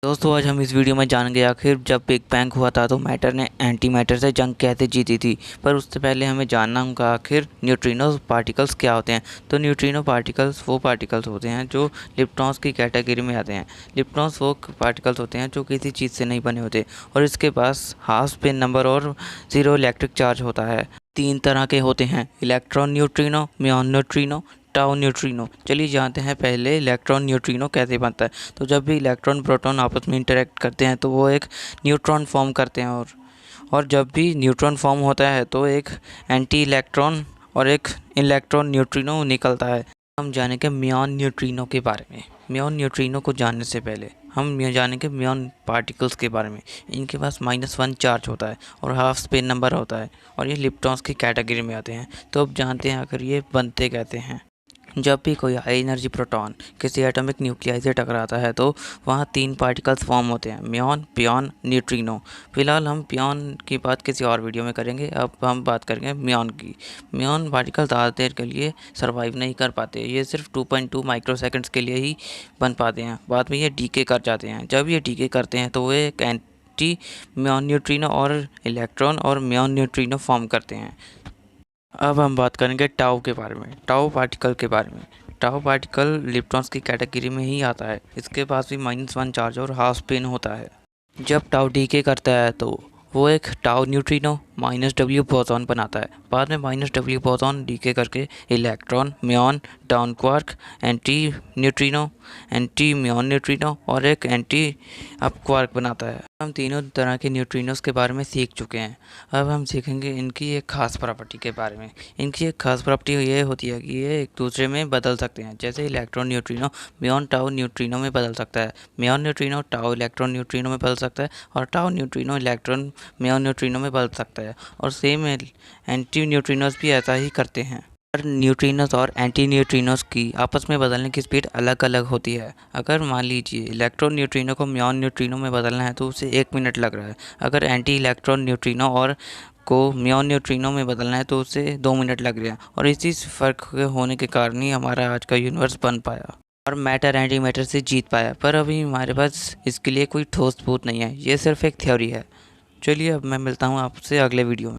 दोस्तों आज हम इस वीडियो में जानेंगे आखिर जब बिग बैंग हुआ था तो मैटर ने एंटी मैटर से जंग कैसे जीती थी। पर उससे पहले हमें जानना होगा आखिर न्यूट्रिनो पार्टिकल्स क्या होते हैं। तो न्यूट्रिनो पार्टिकल्स वो पार्टिकल्स होते हैं जो लिप्टॉन्स की कैटेगरी में आते हैं। लिप्टॉन्स वो पार्टिकल्स होते हैं जो किसी चीज़ से नहीं बने होते और इसके पास हाफ स्पिन नंबर और ज़ीरो इलेक्ट्रिक चार्ज होता है। 3 तरह के होते हैं, electron neutrino, muon neutrino, tau neutrino. चलिए जानते हैं पहले इलेक्ट्रॉन न्यूट्रिनो कैसे बनता है। तो जब भी इलेक्ट्रॉन प्रोटॉन आपस में इंटरेक्ट करते हैं तो वो एक न्यूट्रॉन फॉर्म करते हैं और जब भी न्यूट्रॉन फॉर्म होता है तो एक एंटी इलेक्ट्रॉन और एक इलेक्ट्रॉन न्यूट्रिनो निकलता है। हम जानेंगे म्यूऑन न्यूट्रिनो के बारे में। म्यूऑन न्यूट्रिनो को जानने से पहले हम ये जानेंगे म्यूऑन पार्टिकल्स के बारे में। इनके पास -1 चार्ज होता है और हाफ स्पिन नंबर होता है और ये लिप्टॉन्स की कैटेगरी में आते हैं। तो अब जानते हैं आखिर ये बनते कैसे हैं। जब भी कोई हाई एनर्जी प्रोटॉन किसी एटॉमिक न्यूक्लियाई से टकराता है तो वहाँ 3 पार्टिकल्स फॉर्म होते हैं, म्यूऑन, पिऑन, न्यूट्रिनो। फिलहाल हम पिऑन की बात किसी और वीडियो में करेंगे। अब हम बात करेंगे म्यूऑन की। म्यूऑन पार्टिकल ज़्यादा देर के लिए सर्वाइव नहीं कर पाते, ये सिर्फ 2.2 माइक्रोसेकंड्स के लिए ही बन पाते हैं। बाद में ये डीके कर जाते हैं। जब ये डीके करते हैं तो वे एक एंटी म्यूऑन न्यूट्रिनो और इलेक्ट्रॉन और म्यूऑन न्यूट्रिनो फॉर्म करते हैं। अब हम बात करेंगे टाउ के बारे में, टाउ पार्टिकल के बारे में। टाउ पार्टिकल लिप्टॉन्स की कैटेगरी में ही आता है। इसके पास भी -1 चार्ज और हाफ स्पिन होता है। जब टाउ डीके करता है तो वो एक टाउ न्यूट्रिनो -W बोसॉन बनाता है। बाद में -W बोसॉन डीके करके electron, muon, down quark, anti neutrino, anti muon neutrino और एक एंटी अप क्वार्क बनाता है। हम तीनों तरह के न्यूट्रिनोस के बारे में सीख चुके हैं। अब हम सीखेंगे इनकी एक खास प्रॉपर्टी के बारे में। इनकी एक खास प्रॉपर्टी ये होती है कि ये एक दूसरे में बदल सकते हैं। जैसे electron neutrino muon tau neutrino में बदल सकता है, muon neutrino tau electron neutrino में बदल सकता है और tau neutrino electron muon neutrino में बदल सकता है। और सेम एंटी न्यूट्रिनोस भी ऐसा ही करते हैं। पर न्यूट्रिनोस और एंटी न्यूट्रिनोस की आपस में बदलने की स्पीड अलग अलग होती है। अगर मान लीजिए इलेक्ट्रॉन न्यूट्रिनो को म्यूऑन न्यूट्रिनो में बदलना है तो उसे 1 मिनट लग रहा है। अगर एंटी इलेक्ट्रॉन न्यूट्रिनो और को म्यूऑन न्यूट्रिनो में बदलना है तो उसे 2 मिनट लग रहे हैं। और इसी फ़र्क होने के कारण ही हमारा आज का यूनिवर्स बन पाया और मैटर एंटी मैटर से जीत पाया। पर अभी हमारे पास इसके लिए कोई ठोस सबूत नहीं है, ये सिर्फ एक थ्योरी है। चलिए अब मैं मिलता हूँ आपसे अगले वीडियो में।